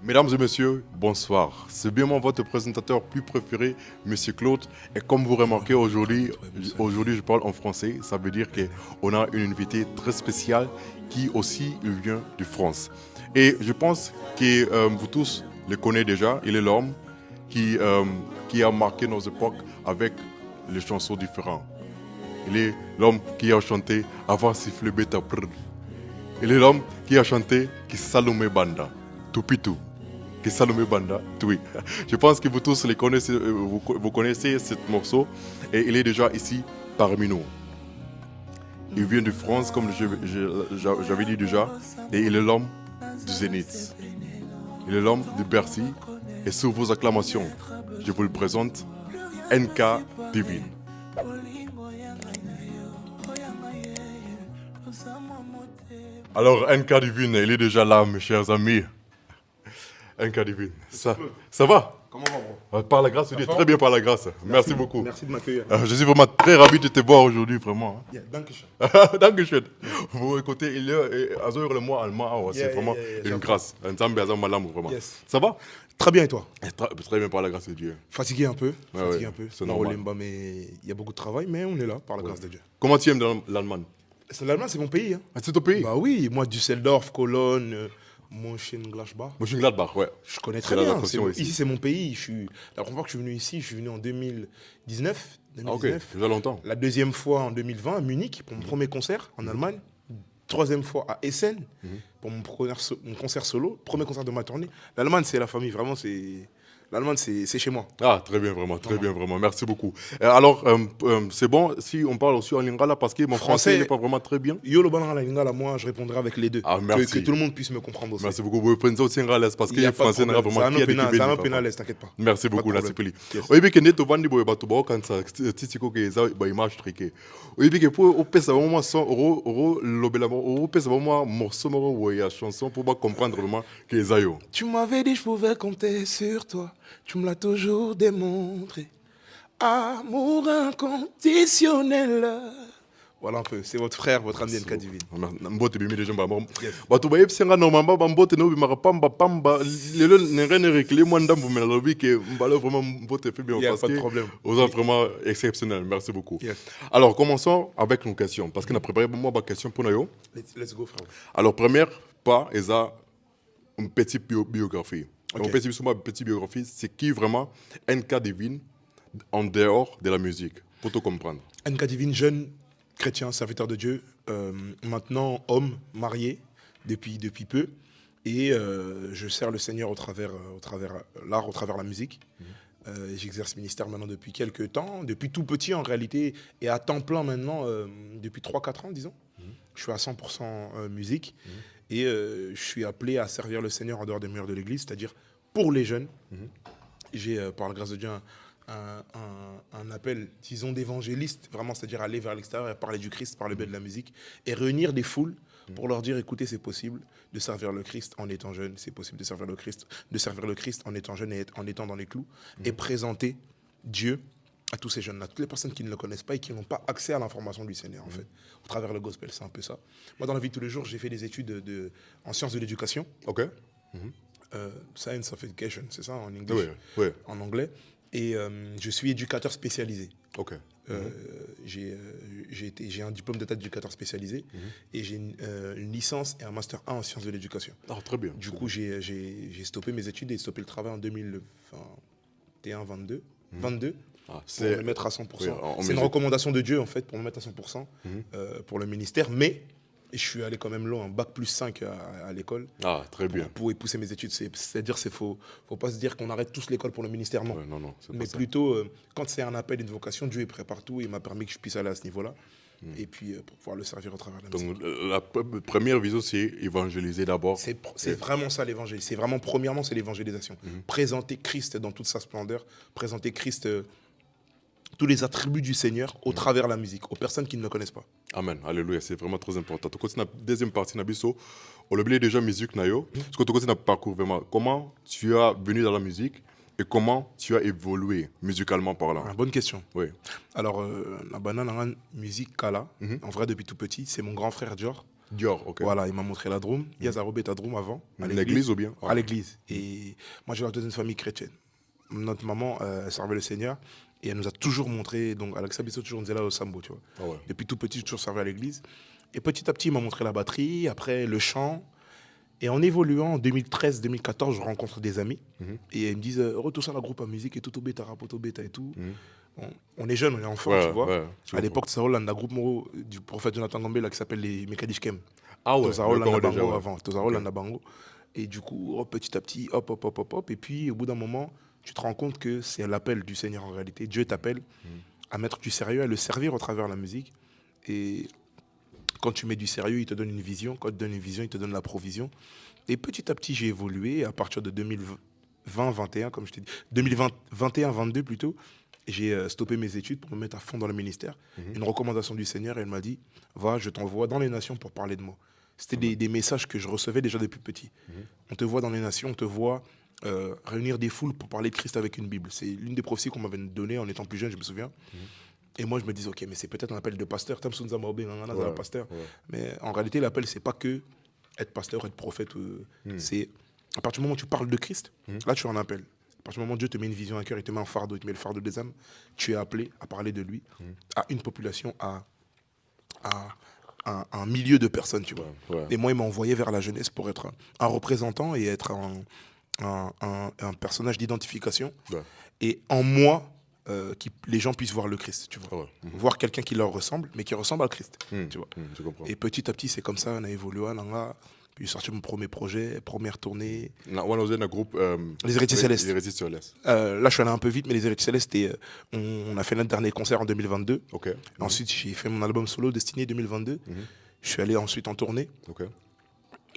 Mesdames et messieurs, bonsoir. C'est bien moi votre présentateur plus préféré, Monsieur Claude. Et comme vous remarquez aujourd'hui, je parle en français. Ça veut dire qu'on a une invitée très spéciale qui aussi vient de France. Et je pense que vous tous le connaissez déjà. Il est l'homme qui a marqué nos époques avec les chansons différentes. Il est l'homme qui a chanté Avant siffler beta prr. Il est l'homme qui a chanté Qui Salomé Banda, Tupitu. Qui Salomé Banda, oui. Je pense que vous tous les connaissez, vous connaissez ce morceau et il est déjà ici parmi nous. Il vient de France, comme j'avais dit déjà, et il est l'homme du Zénith. Il est l'homme de Bercy et sous vos acclamations, je vous le présente, NK Divine. Alors NK Divine, il est déjà là, mes chers amis. NK Divine, ça va? Comment va, bro? Par la grâce de Dieu, très bien par la grâce. Merci beaucoup. Merci de m'accueillir. Je suis vraiment très ravi de te voir aujourd'hui, vraiment. Yeah, dankeschön. Dankeschön. Vous écoutez, il est à le mois allemand, c'est vraiment une grâce. Vraiment. Yes. Ça va? Très bien, et toi? Très bien par la grâce de Dieu. Fatigué un peu. Ouais, un peu. c'est Non, normal. mais il y a beaucoup de travail, mais on est là, par la grâce de Dieu. Comment tu aimes dans l'Allemagne? L'Allemagne, c'est mon pays. Hein. Ah, c'est ton pays? Bah oui, moi, Düsseldorf, Cologne, Mönchengladbach. Mönchengladbach, ouais. Je connais très C'est la bien. location ici. Ici, c'est mon pays. La première fois que je suis venu ici, je suis venu en 2019. Ah, ok, déjà longtemps. La deuxième fois en 2020 à Munich pour mon premier concert en Allemagne. Troisième fois à Essen pour mon concert solo. Premier concert de ma tournée. L'Allemagne, c'est la famille. Vraiment, l'Allemagne, c'est chez moi. Ah, très bien, vraiment, très bien, vraiment. Merci beaucoup. Alors, c'est bon si on parle aussi en lingala parce que mon français n'est pas vraiment très bien. Yo le balan la lingala, moi, je répondrai avec les deux. Ah, merci. Que tout le monde puisse me comprendre aussi. Merci beaucoup. Vous prenez aussi en l'aise parce que Il y a le pas de français n'est problème. vraiment C'est un pénal, t'inquiète pas. Merci beaucoup, Pas de Nassi Peli. Yes. Oui, bien que vandi boy batu ba quand ça titiko que ça ba image triqué. Oui, bien que pour au pesa vraiment son euro lobela au pesa vraiment morceau moro ya chanson pour pas comprendre vraiment que ça yo. Tu m'avais dit je pouvais compter sur toi. Tu me l'as toujours démontré. Amour inconditionnel. Voilà un peu, c'est votre frère, votre ami NK Divine. Mbote bimi déjà ba Yes. batu ba yepsenga normalement ba mbote no bima pamba pamba lelo n'engene réclé moi ndambu mais la vie que mbalo vraiment mbote fait bien Il y a parce pas de que problème. vous êtes vraiment exceptionnel. Merci beaucoup. Yes. Alors commençons avec nos questions parce qu'on a préparé pour moi ma question pour nous. Let's go, frère. Alors première pas est une petite biographie. Ok. Une petite biographie, c'est qui vraiment NK Divine en dehors de la musique pour te comprendre. NK Divine, jeune chrétien, serviteur de Dieu, maintenant homme, marié depuis peu. Et je sers le Seigneur au travers l'art, au travers la musique. J'exerce ce ministère maintenant depuis quelques temps, depuis tout petit en réalité, et à temps plein maintenant, depuis 3-4 ans, disons. Je suis à 100% musique. Et je suis appelé à servir le Seigneur en dehors des murs de l'église, c'est-à-dire pour les jeunes. J'ai, par la grâce de Dieu, un appel, disons, d'évangéliste, vraiment, c'est-à-dire aller vers l'extérieur et parler du Christ par le biais de la musique et réunir des foules pour leur dire, écoutez, c'est possible de servir le Christ en étant jeune, c'est possible de servir le Christ en étant jeune et en étant dans les clous et présenter Dieu à tous ces jeunes-là, toutes les personnes qui ne le connaissent pas et qui n'ont pas accès à l'information du Seigneur, en fait. Au travers le gospel, c'est un peu ça. Moi, dans la vie de tous les jours, j'ai fait des études en sciences de l'éducation. Ok. Science of Education, c'est ça en anglais. Oui. En anglais. Et je suis éducateur spécialisé. Ok. J'ai un diplôme d'état d'éducateur spécialisé et j'ai une licence et un master 1 en sciences de l'éducation. Ah, très bien. Du coup, j'ai stoppé mes études et stoppé le travail en 2021-22. Ah, Pour me mettre à 100%. Oui, c'est une recommandation de Dieu, en fait, pour me mettre à 100% pour le ministère. Mais je suis allé quand même loin, bac plus 5 à l'école. Ah, très bien. Pour pousser mes études. C'est-à-dire qu'il ne faut pas se dire qu'on arrête tous l'école pour le ministère, non. Ouais, non, c'est pas Mais ça. plutôt, quand c'est un appel, une vocation, Dieu est prêt partout et il m'a permis que je puisse aller à ce niveau-là. Et puis, pour pouvoir le servir au travers de la musique. Donc, la première vision, c'est évangéliser d'abord. C'est vraiment ça l'évangile. C'est vraiment, premièrement, c'est l'évangélisation. Présenter Christ dans toute sa splendeur, présenter Christ, tous les attributs du Seigneur au travers de la musique, aux personnes qui ne le connaissent pas. Amen. Alléluia, c'est vraiment très important. Tu continues la deuxième partie, Nabiso. On oublie déjà musique, Nayo. Parce que tu continues le parcours vraiment. Comment tu as venu dans la musique et comment tu as évolué musicalement parlant? Ah, bonne question. Oui. Alors, la banane, la musique Kala, en vrai, depuis tout petit, c'est mon grand frère Dior Dior, ok. Voilà, il m'a montré la Drôme. Il y a Zarobé à Drôme avant. À L'église ou bien? À l'église. Et moi, j'ai dans une famille chrétienne. Notre maman, elle servait le Seigneur. Et elle nous a toujours montré, donc Alexa Bisso toujours nous est là au Sambo, tu vois. Ah ouais. Depuis tout petit, j'ai toujours servi à l'église. Et petit à petit, il m'a montré la batterie, après le chant. Et en évoluant, en 2013-2014, je rencontre des amis. Et ils me disent, retourne ça la groupe à musique et tout, bêta, rapoto, bêta et tout. On est jeunes, on est enfants, tu vois. À l'époque, ça roule, on a un groupe du prophète Jonathan Gambé qui s'appelle les Mekadishkem. Ah ouais, Tozarol, le on a Congo déjà, Bango ouais. avant. Tozarol, on a Bango. Et du coup, petit à petit, hop, hop, hop, hop, hop. Et puis, au bout d'un moment, tu te rends compte que c'est l'appel du Seigneur en réalité. Dieu t'appelle à mettre du sérieux, à le servir au travers de la musique. Et quand tu mets du sérieux, il te donne une vision. Quand il te donne une vision, il te donne la provision. Et petit à petit, j'ai évolué. À partir de 2020-21, comme je t'ai dit, 2021-22 plutôt, j'ai stoppé mes études pour me mettre à fond dans le ministère. Une recommandation du Seigneur, elle m'a dit, va, je t'envoie dans les nations pour parler de moi. C'était des messages que je recevais déjà depuis petit. On te voit dans les nations, on te voit réunir des foules pour parler de Christ avec une Bible. C'est l'une des prophéties qu'on m'avait donnée en étant plus jeune, je me souviens. Et moi, je me disais, ok, mais c'est peut-être un appel de pasteur. Pasteur. Mais en réalité, l'appel, c'est pas que être pasteur, être prophète. C'est à partir du moment où tu parles de Christ, là, tu as un appel. À partir du moment où Dieu te met une vision à cœur, il te met un fardeau, il te met le fardeau des âmes, tu es appelé à parler de lui à une population, à un milieu de personnes, tu vois. Et moi, il m'a envoyé vers la jeunesse pour être un représentant et être un personnage d'identification. Et en moi, que les gens puissent voir le Christ, tu vois. Voir quelqu'un qui leur ressemble, mais qui ressemble à Christ, tu vois. Je comprends. Et petit à petit, c'est comme ça, on a évolué, puis j'ai sorti mon premier projet, première tournée. On a un groupe... Les Héritiers Célestes. Les Héritiers Célestes. Là, je suis allé un peu vite, mais les Héritiers Célestes, on a fait notre dernier concert en 2022. Ok. Ensuite, j'ai fait mon album solo, Destiné 2022. Je suis allé ensuite en tournée. Ok.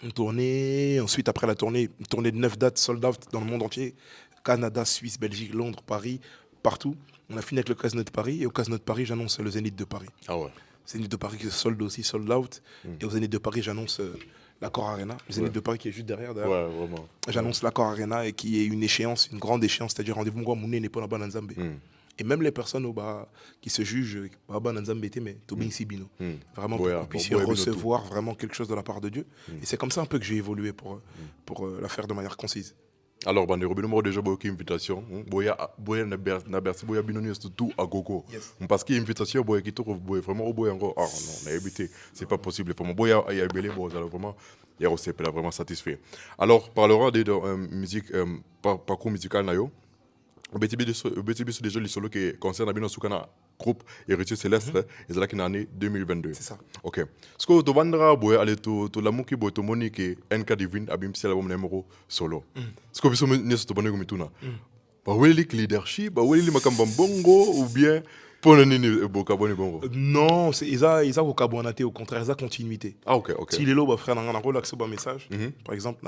Une tournée, ensuite après la tournée, une tournée de 9 dates, sold out dans le monde entier. Canada, Suisse, Belgique, Londres, Paris, partout. On a fini avec le Casino de Paris. Et au Casino de Paris, j'annonce le Zénith de Paris. Ah ouais. Zénith de Paris qui est sold aussi, sold out. Et au Zénith de Paris, j'annonce l'Accor Arena. Le Zénith de Paris qui est juste derrière. Ouais, vraiment. J'annonce l'Accor Arena et qui est une échéance, une grande échéance, c'est-à-dire rendez-vous moi, mon n'est pas là-bas dans Zambé. Et même les personnes qui se jugent, mais Sibino. Vraiment, pour qu'ils puissent recevoir vraiment quelque chose de la part de Dieu. Et c'est comme ça un peu que j'ai évolué pour la faire de manière concise. Alors, Bandero, nous déjà beaucoup d'invitations. Boya na bersi boya binoni tout à gogo. Parce qu'il y a une invitation boya qui trouve boya vraiment boya encore. Ah non, on a évité. C'est pas possible. Pour moi, boya il y a belé boya vraiment. Il y a aussi vraiment satisfait. Alors, parlera de musique, parcours musical nayo. Beti déjà les solos qui concernent bien soukana groupe Héritier Céleste et c'est là qui est année 2022. C'est ça. Ok. Ce que tu vendras boya aller to la muki boya to monique NK Divine abim si l'album numéro solo. Ce que vous savez n'est ce bonne comme tuna. Ba weli leadership, ba weli makamba bongo ou bien pour le nini boka bongo. Non, c'est Isa au Kabouanaté, au contraire, Isa continuité. Ah ok. Si les lots, frère, on a relaxé un message. Par exemple,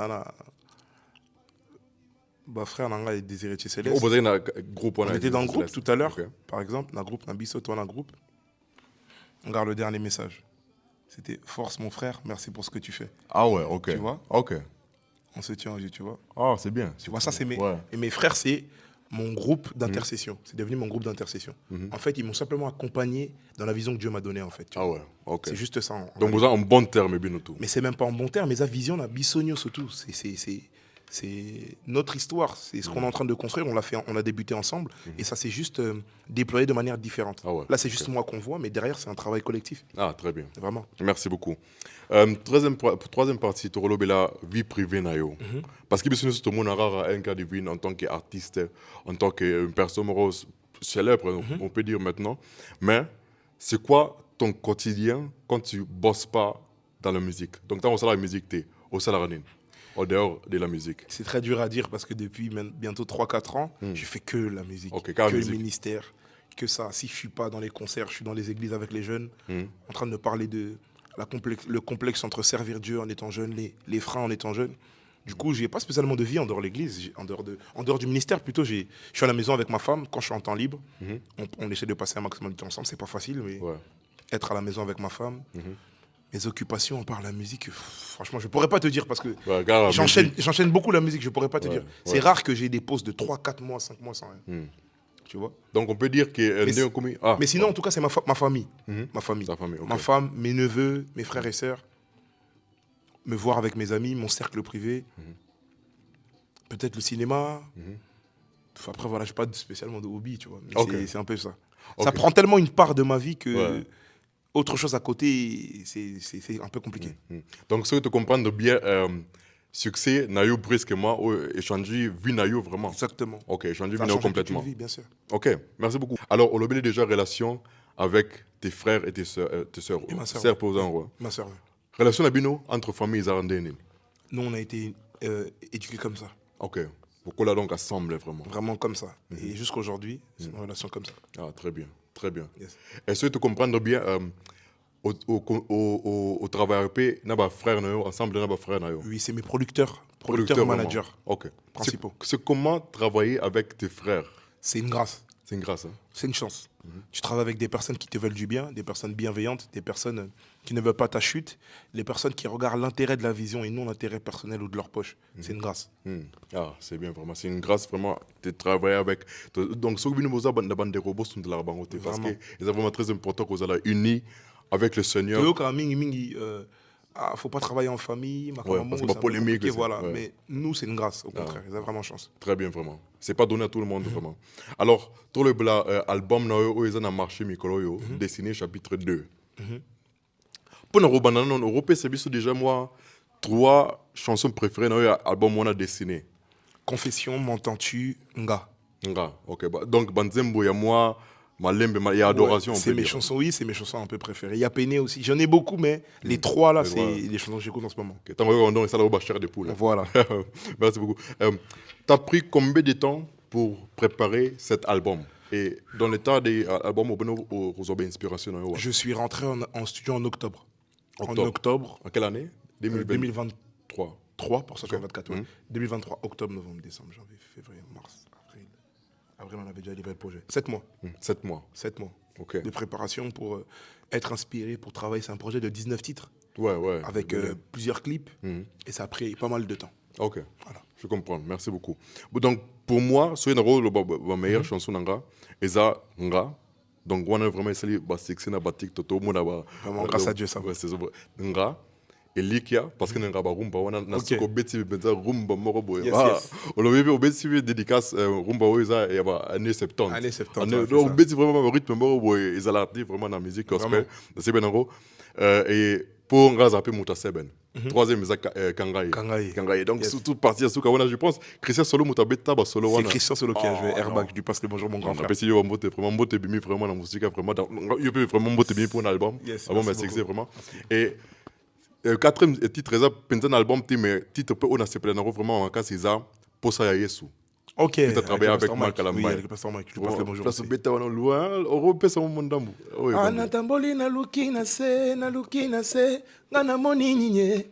frère Nanga et des Héritiers Célestes. On était dans le groupe tout à l'heure, par exemple, dans le groupe, dans Bisso, toi, dans le groupe. On regarde le dernier message. C'était Force, mon frère, merci pour ce que tu fais. Ah ouais, ok. Tu vois? Ok. On se tient au jeu, tu vois? Ah, c'est bien. Tu vois, ça, c'est mes frères, c'est mon groupe d'intercession. C'est devenu mon groupe d'intercession. En fait, ils m'ont simplement accompagné dans la vision que Dieu m'a donnée, en fait. Ah ouais, ok. C'est juste ça. Donc, vous avez un bon terme, bien tout. Mais c'est même pas en bon terme, mais sa vision, la Bissonio surtout. C'est notre histoire, c'est ce qu'on est en train de construire, on a débuté ensemble et ça s'est juste déployé de manière différente. Ah ouais, là, c'est juste moi qu'on voit, mais derrière, c'est un travail collectif. Ah, très bien. Vraiment. Merci beaucoup. Troisième partie, tu relèves la vie privée. Parce que tout le monde a un cas de vie en tant qu'artiste, en tant qu'une personne célèbre, on peut dire maintenant. Mais c'est quoi ton quotidien quand tu ne bosses pas dans la musique? Donc, quand on sait la musique, tu es au salarié. En dehors de la musique. C'est très dur à dire parce que depuis bientôt 3-4 ans, je fais que la musique, que le ministère, que ça. Si je ne suis pas dans les concerts, je suis dans les églises avec les jeunes, en train de parler de le complexe entre servir Dieu en étant jeune, les freins en étant jeune. Du coup, je n'ai pas spécialement de vie en dehors de l'église, en dehors du ministère plutôt. Je suis à la maison avec ma femme, quand je suis en temps libre, on essaie de passer un maximum de temps ensemble, c'est pas facile, mais être à la maison avec ma femme. Mes occupations par la musique, franchement, je ne pourrais pas te dire parce que j'enchaîne beaucoup la musique, je ne pourrais pas te dire. C'est rare que j'ai des pauses de 3, 4 mois, 5 mois sans rien. Tu vois? Donc on peut dire que... mais sinon, en tout cas, c'est ma famille. Ma famille. Ta famille, okay. Ma femme, mes neveux, mes frères et sœurs. me voir avec mes amis, mon cercle privé, peut-être le cinéma. Enfin, après, voilà, je n'ai pas spécialement de hobby, tu vois. Mais Ok. c'est un peu ça. Ok. Ça prend tellement une part de ma vie que Ouais. autre chose à côté, c'est un peu compliqué. Donc, si tu comprendre bien, succès, nayo brusquement, ou échanger, vie nayo vraiment. Exactement. Ok, échanger, Ça a vie nayo changé toute une complètement. vie, bien sûr. Ok, merci beaucoup. Alors, on a bien déjà relation avec tes frères et tes sœurs. Et ma sœur. Sœurs, pour exemple. Ma sœur, ouais. Relation labino entre familles arandéennes. Nous, on a été éduqués comme ça. Ok. Pourquoi là donc assemble vraiment? Vraiment comme ça. Et jusqu'à aujourd'hui, c'est une relation comme ça. Ah, très bien, très bien. Yes. Est-ce que tu comprends bien au travail n'a pas frère nayo, ensemble n'a pas frère nayo? Oui, c'est mes producteurs Producteur, managers vraiment. Ok. principaux. C'est comment travailler avec tes frères? C'est une grâce. C'est une grâce, hein? C'est une chance. Tu travailles avec des personnes qui te veulent du bien, des personnes bienveillantes, des personnes qui ne veulent pas ta chute, les personnes qui regardent l'intérêt de la vision et non l'intérêt personnel ou de leur poche. C'est une grâce. Ah, c'est bien, vraiment. C'est une grâce, vraiment, de travailler avec. Donc, ce que nous avons des robots sont de la banque, parce que c'est vraiment très important qu'on soit unis avec le Seigneur. Faut pas travailler en famille, Ouais, parce que ma polémique. Voilà. Ouais. Mais nous, c'est une grâce, au contraire. Ils ont vraiment chance. Très bien, vraiment. C'est pas donné à tout le monde, vraiment. Alors, tout le album, ils ont marché, Mikolo, dessiné chapitre 2. Pour nous, Europe, c'est déjà moi, 3 chansons préférées dans l'album qu'on a dessiné. Confession, m'entends-tu, Nga. Nga, ok. Donc, Banzembo, il y a moi, Malembe, il y a Adoration. C'est mes chansons, oui, c'est mes chansons un peu préférées. Il y a Péné aussi. J'en ai beaucoup, mais les 3 là, c'est les chansons que j'écoute en ce moment. Okay. T'as envoyé ça là chair de poule. Voilà. Merci beaucoup. T'as pris combien de temps pour préparer cet album? Et dans le temps des albums, vous avez inspiration? Je suis rentré en studio en octobre. En Octobre. octobre. En quelle année? 2023. 3 pour ça, Okay. 24, ouais. 2023, octobre, novembre, décembre, janvier, février, mars, avril. Avril, on avait déjà livré le projet. 7 mois. 7 mois. 7 mois Ok. de préparation pour être inspiré, pour travailler. C'est un projet de 19 titres. Ouais. Avec plusieurs clips. Et ça a pris pas mal de temps. Ok. Voilà. Je comprends. Merci beaucoup. Donc, pour moi, c'est une rôle la meilleure chanson nga. Et ça, nga. Donc, on a vraiment essayé de succès dans batik toto mona ba. Vraiment, grâce à Dieu, ça va. Ouais, c'est ça. Nga. Et Likia, parce que nga ba rumba, on a nasuko beti benza rumba moro boy. On le vit au beti dédicace rumba oisa et ba année 70. Année 70. Donc, beti vraiment rythme moro boy. Ils allaient vraiment dans la musique gospel. C'est bien en gros. Et pour nga zapper Moutaseben. Troisième, c'est Kangaï. Donc, surtout partie à Soukawana, je pense. Christian Solo Moutabeta, Solo. C'est Christian Solo qui a joué Airbag. Je lui passe le bonjour, mon grand frère. Merci, vraiment Mbote Bimi, vraiment la musique, vraiment. Il peut vraiment Mbote Bimi pour un album. Album, merci, vraiment. Et quatrième titre, c'est un album, mais titre peu, on a séparé vraiment en cas, c'est ça, pour ça, Yesu. Ok. Tu as travaillé avec Marc Alamba. Oui, avec le pasteur Mike. Je lui passe le bonjour. Place bête, on loin, Europe, c'est mon monde. Anatamboli na luki na se, ngana moni ninye.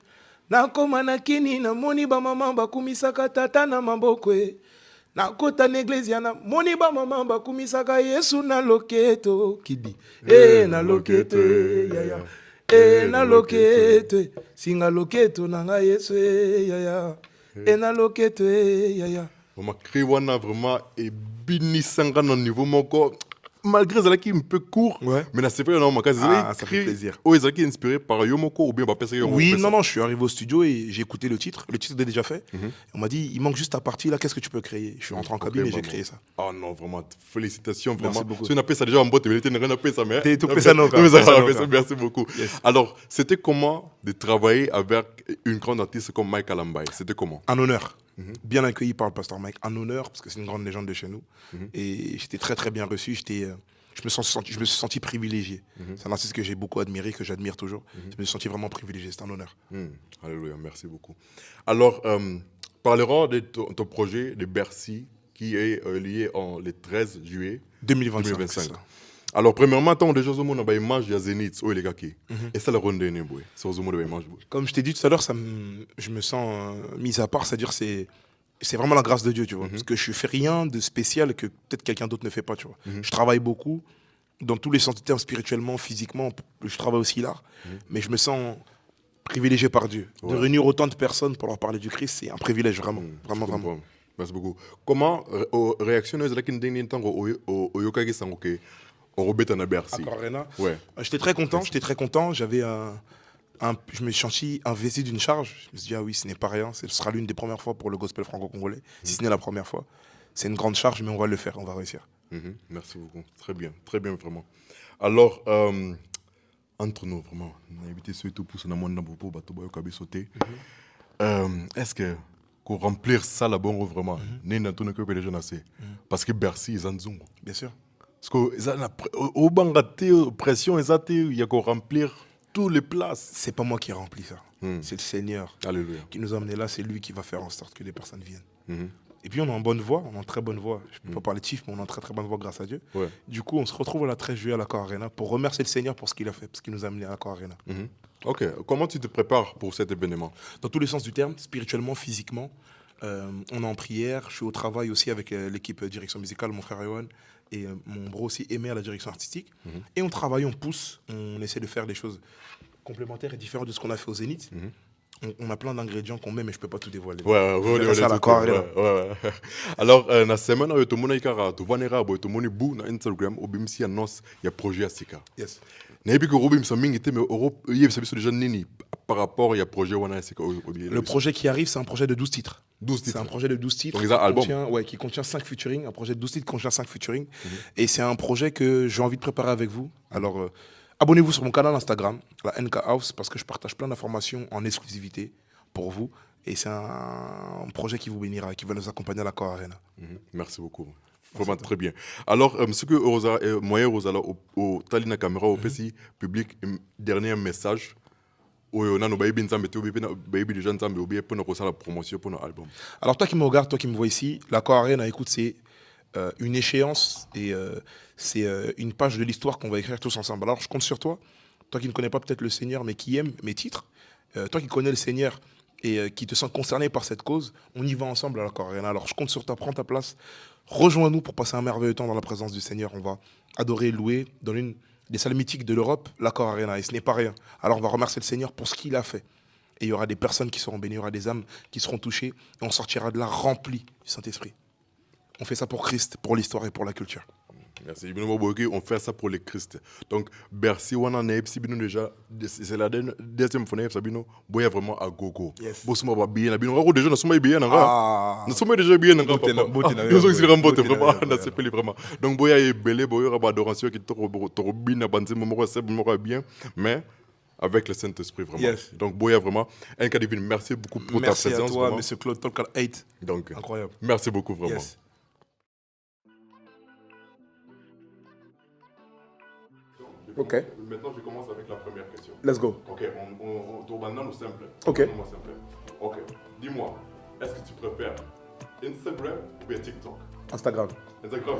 Nakoma na kini na moni ba mama bakumisaka tata na maboko. Nakota na iglesia na moni ba mama bakumisaka Yesu na loketo. Kidi. Na loketo, yaya. Na loketo. Singa loketo na nga Yesu, yaya. Na loketo, yaya. On créé vraiment et binisanga dans niveau moko malgré ça qui est un peu court mais c'est pas non ça fait plaisir. Oh ils sont inspirés par Yomoko ou bien oui non je suis arrivé au studio et j'ai écouté le titre était déjà fait. On m'a dit il manque juste ta partie là, qu'est-ce que tu peux créer? Je suis rentré en cabine et j'ai créé ça. Oh non vraiment félicitations vraiment. Merci beaucoup. Si on appelle ça déjà en botte mais tu n'as rien appelé ça mais merci beaucoup. Alors c'était comment de travailler avec une grande artiste comme Mike Alamba? C'était comment? Un honneur. Bien accueilli par le pasteur Mike, un honneur parce que c'est une grande légende de chez nous. Et j'étais très très bien reçu. Je me suis senti privilégié. C'est un artiste que j'ai beaucoup admiré, que j'admire toujours. Je me suis senti vraiment privilégié. C'est un honneur. Alléluia, merci beaucoup. Alors, parlerons de ton projet de Bercy qui est lié le 13 juillet 2025. Alors, premièrement, on a déjà une image de Zénith, et les et ça le rend de image. Comme je t'ai dit tout à l'heure, je me sens mis à part, c'est-à-dire c'est vraiment la grâce de Dieu, tu vois. Parce que je fais rien de spécial que peut-être quelqu'un d'autre ne fait pas, tu vois. Je travaille beaucoup, dans tous les sens, spirituellement, physiquement, je travaille aussi là. Mais je me sens privilégié par Dieu. De réunir autant de personnes pour leur parler du Christ, c'est un privilège, vraiment. Vraiment. Merci beaucoup. Comment réactionner au Yokagi Sangoke? On rebête en Bercy. Ouais. J'étais très content. J'avais je me suis senti investi d'une charge. Je me suis dit, ah oui, ce n'est pas rien. Ce sera l'une des premières fois pour le gospel franco-congolais, si ce n'est la première fois. C'est une grande charge, mais on va le faire, on va réussir. Merci beaucoup. Très bien, vraiment. Alors, entre nous, vraiment, on a évité ce tout pour ce monde pour sauter. Est-ce que pour remplir ça, la bonne vraiment, parce que Bercy, ils en ont. Bien sûr. Parce que au bangaté, pression, il y a qu'à remplir toutes les places. C'est pas moi qui remplis ça. C'est le Seigneur. Alléluia. Qui nous a amenés là. C'est lui qui va faire en sorte que les personnes viennent. Et puis on est en bonne voie, on est en très bonne voie. Je ne peux pas parler de chiffres, mais on est en très très bonne voie grâce à Dieu. Ouais. Du coup, on se retrouve la 13 juillet à l'Accor Arena pour remercier le Seigneur pour ce qu'il a fait, parce qu'il nous a amenés à l'Accor Arena. Ok, comment tu te prépares pour cet événement? Dans tous les sens du terme, spirituellement, physiquement. On est en prière, je suis au travail aussi avec l'équipe direction musicale, mon frère Yohan, et mon bro aussi Aimé à la direction artistique. Et on travaille, on pousse, on essaie de faire des choses complémentaires et différentes de ce qu'on a fait au Zénith. On a plein d'ingrédients qu'on met, mais je ne peux pas tout dévoiler. Alors, la semaine, tout le monde a Instagram, il y a un projet à Sika. Yes. Par rapport au projet. Le projet qui arrive, c'est un projet de 12 titres. 12 titres. C'est un projet de 12 titres qui contient 5 featuring. Un projet de 12 titres qui contient 5 featuring. Et c'est un projet que j'ai envie de préparer avec vous. Alors, abonnez-vous sur mon canal Instagram, la NK House, parce que je partage plein d'informations en exclusivité pour vous. Et c'est un projet qui vous bénira, qui va nous accompagner à l'Accor Arena. Merci beaucoup. Vraiment très bien. Alors, ce que moi, au Talina Caméra, au PC public, dernier message. La promotion pour notre album. Alors toi qui me regardes, toi qui me vois ici, l'Accor Arena, écoute, c'est une échéance et c'est une page de l'histoire qu'on va écrire tous ensemble. Alors je compte sur toi, toi qui ne connais pas peut-être le Seigneur mais qui aime mes titres, toi qui connais le Seigneur et qui te sens concerné par cette cause, on y va ensemble à l'Accor Arena. Alors je compte sur toi, prends ta place, rejoins-nous pour passer un merveilleux temps dans la présence du Seigneur. On va adorer, louer dans l'une des salles mythiques de l'Europe, l'Accor Arena, et ce n'est pas rien. Alors on va remercier le Seigneur pour ce qu'il a fait. Et il y aura des personnes qui seront bénies, il y aura des âmes qui seront touchées, et on sortira de là rempli du Saint-Esprit. On fait ça pour Christ, pour l'histoire et pour la culture. Merci. On fait ça pour le Christ. Donc, Bercy, on en est déjà, c'est la deuxième fois que nous avons vraiment à gogo. Yes. Nous sommes déjà, nous sommes bien. Nous sommes déjà bien. Nous sommes vraiment. Donc, boya est belé, boya a adoration qui est bien, mais avec le Saint-Esprit vraiment. Yes. Donc, boya vraiment. Un cas divin, merci beaucoup pour ta présence. Merci à toi, vraiment. Monsieur Claude Tolkal 8. Donc, incroyable. Merci beaucoup vraiment. Yes. Ok. Maintenant, je commence avec la première question. Let's go. Ok, on tourne maintenant simple. Ok. Ok, dis-moi, est-ce que tu préfères Instagram ou bien TikTok? Instagram. Instagram.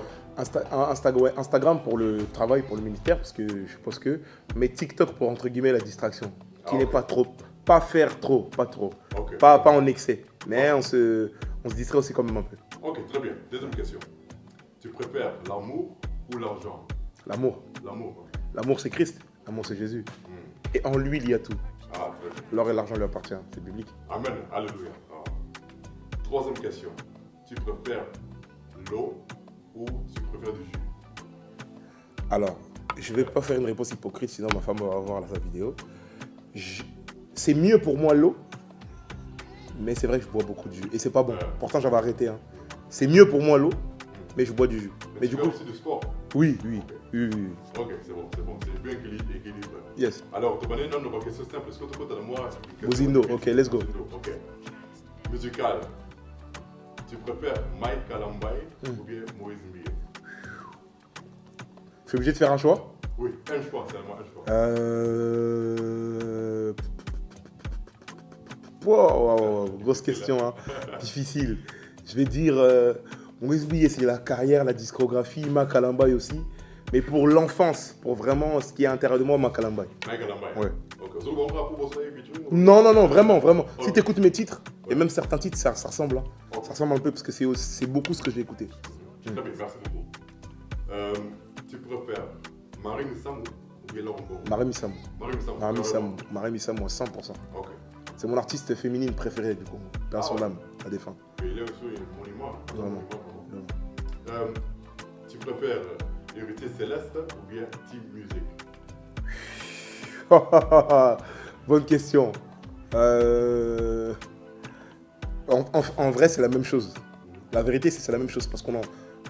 Instagram pour le travail, pour le ministère, parce que je suppose que. Mais TikTok pour entre guillemets la distraction, qui n'est pas trop. Pas faire trop, pas trop. Okay. Pas en excès. Mais on se distrait aussi quand même un peu. Ok, très bien. Deuxième question. Tu préfères l'amour ou l'argent? L'amour. L'amour. L'amour c'est Christ, l'amour c'est Jésus. Et en lui il y a tout. Ah, très bien. L'or et l'argent lui appartient, c'est biblique. Amen, alléluia. Troisième question. Tu préfères l'eau ou tu préfères du jus? Alors, je ne vais pas faire une réponse hypocrite, sinon ma femme va voir sa vidéo. C'est mieux pour moi l'eau, mais c'est vrai que je bois beaucoup de jus. Et c'est pas bon. Pourtant j'avais arrêté. Hein. C'est mieux pour moi l'eau, mais je bois du jus. Mais du coup, aussi du sport? Oui. Ok, c'est bon. C'est bien équilibré. Yes. Alors, tu vas donner une question simple. Est-ce que tu peux moi Bozindo, ok, let's go. Ok. Musical. Tu préfères Mike Kalambay ou bien Moïse Mbie? Je suis obligé de faire un choix? Oui, un choix, seulement un choix. Wow, grosse question, hein. Difficile. Je vais dire Moïse Mbie, c'est la carrière, la discographie, Mike Kalambay aussi. Mais pour l'enfance, pour vraiment ce qui est à l'intérieur de moi, Mike Kalambay. Mike Kalambay? Ouais. Ok, non, vraiment. Okay. Si tu écoutes mes titres, et même certains titres, ça ressemble. Hein. Okay. Ça ressemble un peu parce que c'est beaucoup ce que j'ai écouté. Très bien, merci beaucoup. Tu préfères Marine Samou ou bien Laurent Goro? Marine Samou. Marine Samou à 100%. Ok. C'est mon artiste féminine préférée du Congo. Dans son âme, à défunt. Il est aussi un monument. Vraiment. Tu préfères Héritier Céleste ou bien Team Music? Bonne question. En vrai, c'est la même chose. La vérité, c'est la même chose parce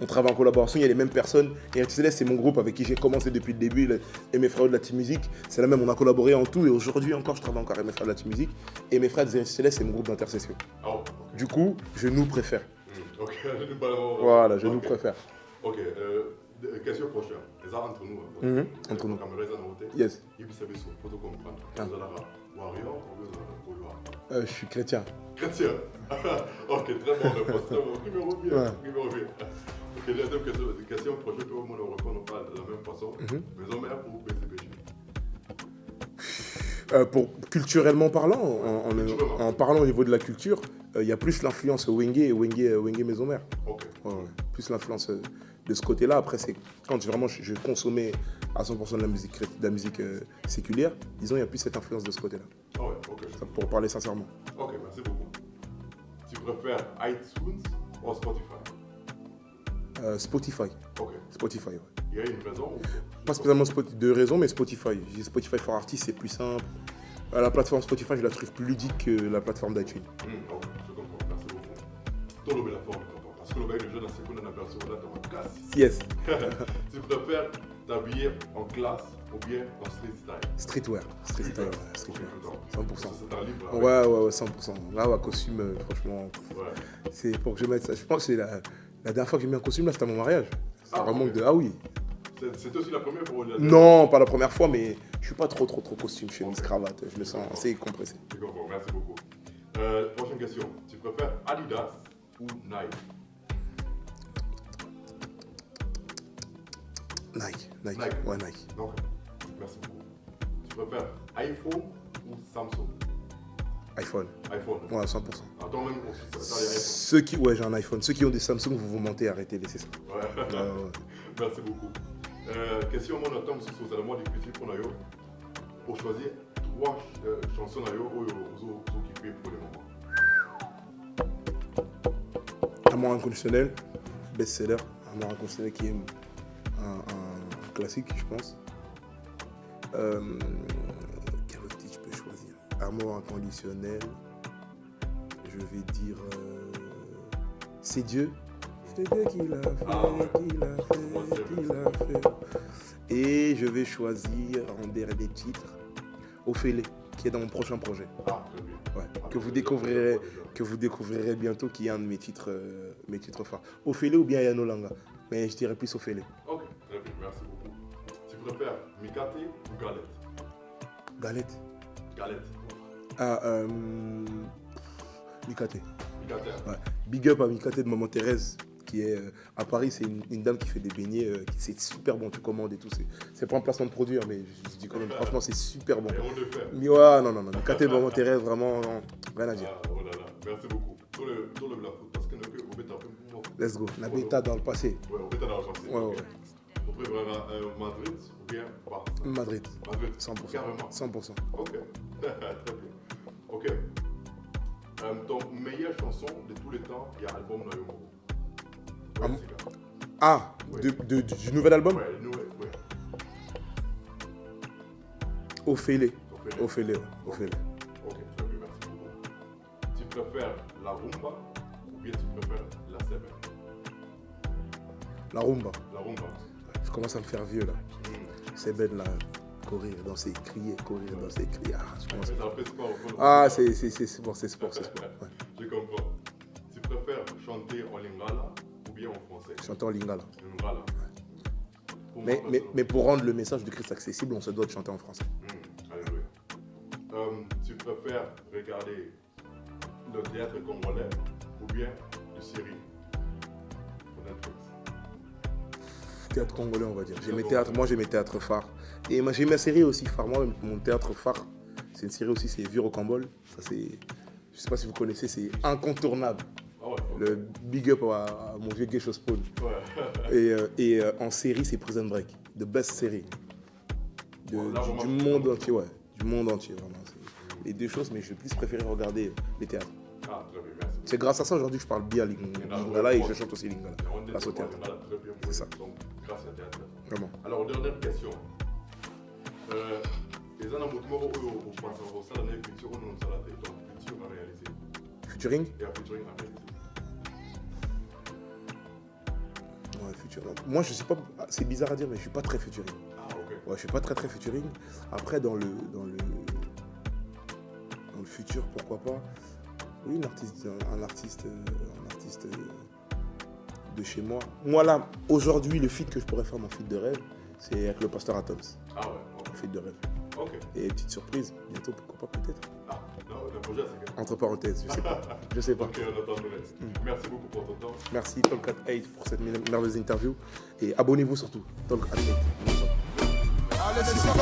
on travaille en collaboration, il y a les mêmes personnes. Et Céleste, c'est mon groupe avec qui j'ai commencé depuis le début. Et mes frères de la Team Music, c'est la même. On a collaboré en tout. Et aujourd'hui encore, je travaille encore avec mes frères de la Team Music. Et mes frères de Céleste, c'est mon groupe d'intercession. Ah, ok. Du coup, je nous préfère. Ok, je nous parle. Voilà, je nous préfère. Ok, question prochaine. Les arts entre nous. Entre nous. Caméra, ils ont noté. Yes. Et puis, ça veut dire, pour te comprendre. Ah. Vous allez Warrior ou vous Je suis chrétien. Chrétien. Ok, très bon réponse. Très bon. Numéro bien. Ouais. Numéro bien. Ok, deuxième question prochaine, tout le monde répond pas de la même façon. Maison mère ou BCBG? Culturellement parlant, Culturellement. en parlant au niveau de la culture, il y a plus l'influence Wenge Maison Mère. Ok. Ouais. Plus l'influence de ce côté-là. Après, c'est quand vraiment je consommais à 100% de la musique séculière, disons, il y a plus cette influence de ce côté-là. Ah ouais, ok. Ça, pour parler sincèrement. Ok, merci beaucoup. Tu préfères iTunes ou Spotify? Spotify. Ok. Spotify, ouais. Il y a une raison ou... Pas spécialement de raison, mais Spotify. J'ai Spotify for Artists, c'est plus simple. La plateforme Spotify, je la trouve plus ludique que la plateforme d'iTunes. Ok, je comprends. Merci beaucoup. Tout le la forme, parce que le mec, le jeu dans ce qu'on a aperçu, on a dans ma casse. Yes. Tu préfères t'habiller en classe ou bien en street style? Streetwear. Streetwear. 100%. C'est un livre. Ouais, 100%. Là, costume, franchement, Ouais. c'est pour que je mette ça. Je pense que c'est la dernière fois que j'ai mis un costume, là, c'était à mon mariage. Ça remonte ok. de. Ah oui. C'était aussi la première fois? Non, pas la première fois, mais je suis pas trop costume, chemise, cravate. Je me sens assez compressé. Je comprends, merci beaucoup. Prochaine question. Tu préfères Adidas ou Nike? Nike. Nike. Ouais, Nike. Donc, merci beaucoup. Tu préfères iPhone ou Samsung? iPhone. iPhone. Ouais, 100%. Attends, même aussi, ça les iPhones. Ouais, j'ai un iPhone. Ceux qui ont des Samsung, vous vous mentez, arrêtez, laissez ça. Ouais. Merci beaucoup. Question monotone, c'est totalement difficile pour nous pour choisir 3 chansons que vous kiffez pour le moment. Amour inconditionnel, best-seller. Amour inconditionnel qui est un classique, je pense. Quel autre titre je peux choisir? Amour inconditionnel. Je vais dire C'est Dieu. C'est Dieu qui l'a fait, qui l'a fait. Et je vais choisir en dernier titre Ophélie, qui est dans mon prochain projet. Ah, très bien. Ouais, que vous découvrirez bientôt, qui est un de mes titres phares. Ophélie ou bien Yanolanga, mais je dirais plus Ophélie. Ok, très bien, merci beaucoup. Tu préfères Mikate ou Galette? Galette. Galette. Mikate. Mikate. Ouais. Big up à Mikate de Maman Thérèse, qui est à Paris, c'est une dame qui fait des beignets, c'est super bon, tu commandes et tout. C'est pas un placement de produit, hein, mais je dis quand même, franchement, c'est super bon. Et on le fait. Mais ouais, non, Mikate de Maman Thérèse, vraiment, non, rien à dire. Ah, oh là là, merci beaucoup. Tout le la foot, parce que nous, on va taper pour moi. Let's go. La bêta dans le passé. Ouais, on va dans le passé. Ouais. On préfère Madrid ou bien Barça? Madrid. Madrid. 100%. Carrément. 100%. Ok. Très bien. Ok. Ton meilleure chanson de tous les temps, il y a l'album Nayomo. Du nouvel album? Ouais, le nouvel, ouais. Ophélie. Ophélie. Ophélie. Ok, très bien, merci beaucoup. Tu préfères la rumba ou bien tu préfères la semaine? La rumba. La rumba. Je commence à me faire vieux là. C'est bête là. Courir, danser, crier, courir, danser, crier. C'est bon, c'est sport. Ouais. Je comprends. Tu préfères chanter en lingala ou bien en français? Chanter en lingala. Lingala. Mais pour rendre le message de Christ accessible, on se doit de chanter en français. Alléluia. Tu préfères regarder le théâtre congolais ou bien une série sur Netflix? Théâtre congolais, on va dire. Moi, j'ai mes théâtres phares. Et moi, j'ai ma série aussi phare. Moi, mon théâtre phare, c'est une série aussi, c'est Vieux Rocambole. Ça, c'est, je sais pas si vous connaissez, c'est incontournable. Ah ouais, okay. Le big up à mon vieux gay Spawn. Ouais. Et en série, c'est Prison Break. The best série. Du monde entier, ouais. Du monde entier, vraiment. C'est les deux choses, mais je vais plus préférer regarder les théâtres. Ah, très bien, merci. C'est grâce à ça aujourd'hui que je parle bien Lingala et je chante aussi Lingala. Grâce au théâtre. C'est ça. Donc, grâce au théâtre. Vraiment. Alors, dernière question. Et ça, dans mon numéro, on pense à ça, dans les futurs, on a la tête, donc futur à réaliser. Featuring? Et à featuring à réaliser. Ouais, featuring. Moi, je sais pas, c'est bizarre à dire, mais je suis pas très featuring. Ah, ok. Ouais, je suis pas très featuring. Après, dans le futur, pourquoi pas. Oui, un artiste de chez moi. Moi là, aujourd'hui, le feat que je pourrais faire, mon feat de rêve, c'est avec le pasteur Atoms. Ah ouais, ok. Mon feat de rêve. Ok. Et petite surprise, bientôt, pourquoi pas, peut-être. Ah, non, le projet, c'est que... Entre parenthèses, je sais pas. Je sais pas. Ok, on attend le reste. Merci beaucoup pour ton temps. Merci Talk at 8 pour cette merveilleuse interview. Et abonnez-vous surtout. Talk at 8. Allez, c'est ça,